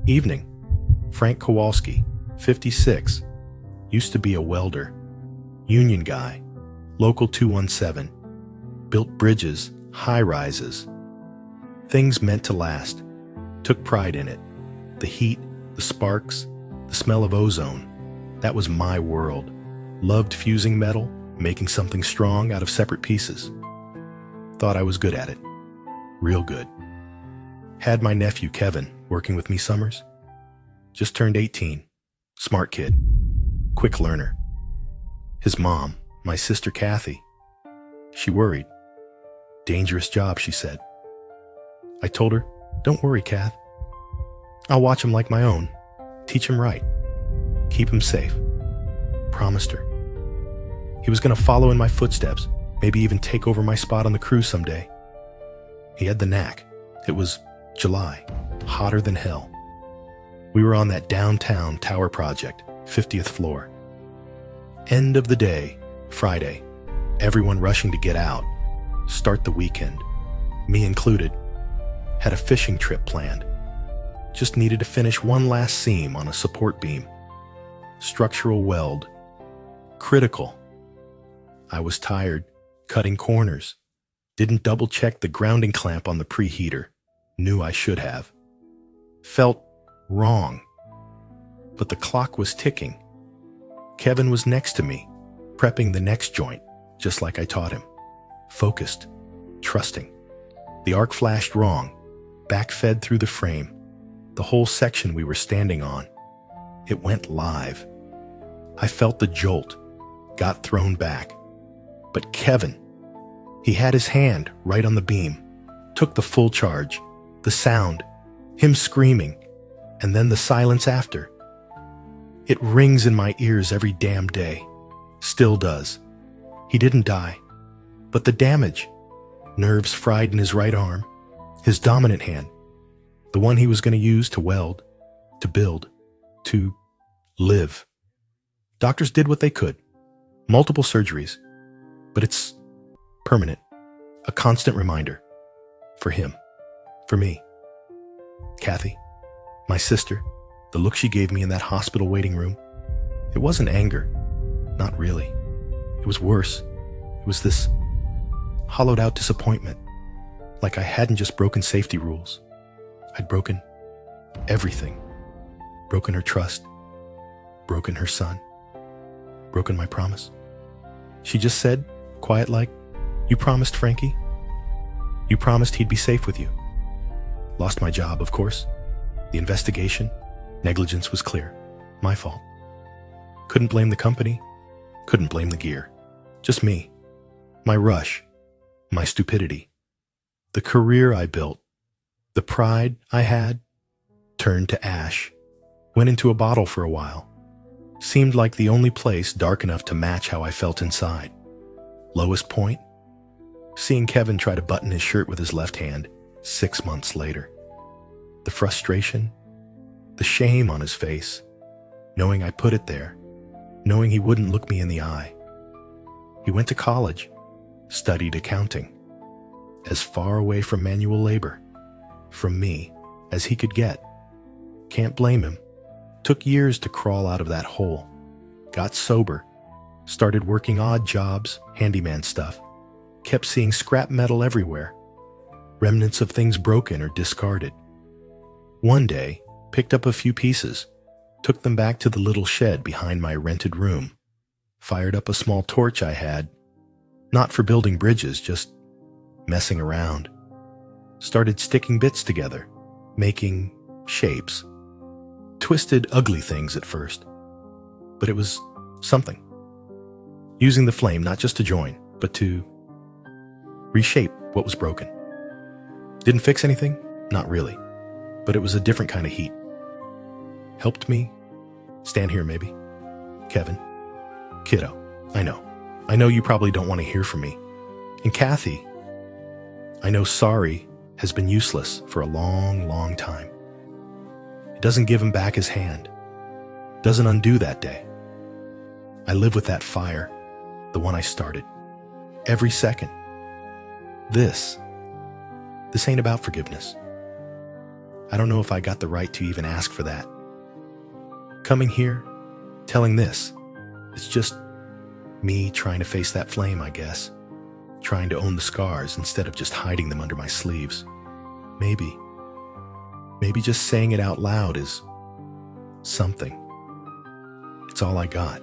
Evening. Frank Kowalski, 56, used to be a welder, union guy, local 217, built bridges, high-rises, things meant to last, took pride in it. The heat, the sparks, the smell of ozone, that was my world. Loved fusing metal, making something strong out of separate pieces. Thought I was good at it. Real good. Had my nephew Kevin working with me summers. Just turned 18. Smart kid. Quick learner. His mom, my sister Kathy. She worried. Dangerous job, she said. I told her, don't worry, Kath. I'll watch him like my own. Teach him right. Keep him safe. Promised her. He was going to follow in my footsteps, maybe even take over my spot on the crew someday. He had the knack. It was July, hotter than hell. We were on that downtown tower project, 50th floor. End of the day, Friday. Everyone rushing to get out. Start the weekend. Me included. Had a fishing trip planned. Just needed to finish one last seam on a support beam. Structural weld. Critical. I was tired, cutting corners. Didn't double-check the grounding clamp on the preheater. Knew I should have. Felt wrong. But the clock was ticking. Kevin was next to me, prepping the next joint, just like I taught him. Focused, trusting. The arc flashed wrong, back-fed through the frame. The whole section we were standing on. It went live. I felt the jolt, got thrown back. But Kevin, he had his hand right on the beam, took the full charge, the sound, him screaming, and then the silence after. It rings in my ears every damn day. Still does. He didn't die, but the damage, nerves fried in his right arm, his dominant hand, the one he was going to use to weld, to build, to live. Doctors did what they could. Multiple surgeries. But it's permanent. A constant reminder. For him. For me. Kathy, my sister, the look she gave me in that hospital waiting room. It wasn't anger. Not really. It was worse. It was this hollowed out disappointment. Like I hadn't just broken safety rules. I'd broken everything. Broken her trust. Broken her son. Broken my promise. She just said, quiet like, you promised, Frankie. You promised he'd be safe with you. Lost my job, of course. The investigation, negligence was clear. My fault. Couldn't blame the company. Couldn't blame the gear. Just me. My rush. My stupidity. The career I built. The pride I had. Turned to ash. Went into a bottle for a while. Seemed like the only place dark enough to match how I felt inside. Lowest point? Seeing Kevin try to button his shirt with his left hand 6 months later. The frustration, the shame on his face, knowing I put it there, knowing he wouldn't look me in the eye. He went to college, studied accounting, as far away from manual labor, from me, as he could get. Can't blame him. Took years to crawl out of that hole. Got sober. Started working odd jobs, handyman stuff. Kept seeing scrap metal everywhere. Remnants of things broken or discarded. One day, picked up a few pieces. Took them back to the little shed behind my rented room. Fired up a small torch I had. Not for building bridges, just messing around. Started sticking bits together. Making shapes. Twisted, ugly things at first. But it was something. Using the flame not just to join, but to reshape what was broken. Didn't fix anything? Not really. But it was a different kind of heat. Helped me stand here maybe. Kevin. Kiddo. I know. I know you probably don't want to hear from me. And Kathy. I know sorry has been useless for a long, long time. It doesn't give him back his hand. Doesn't undo that day. I live with that fire, the one I started. Every second. This ain't about forgiveness. I don't know if I got the right to even ask for that. Coming here, telling this, it's just me trying to face that flame, I guess. Trying to own the scars instead of just hiding them under my sleeves. Maybe just saying it out loud is something. It's all I got.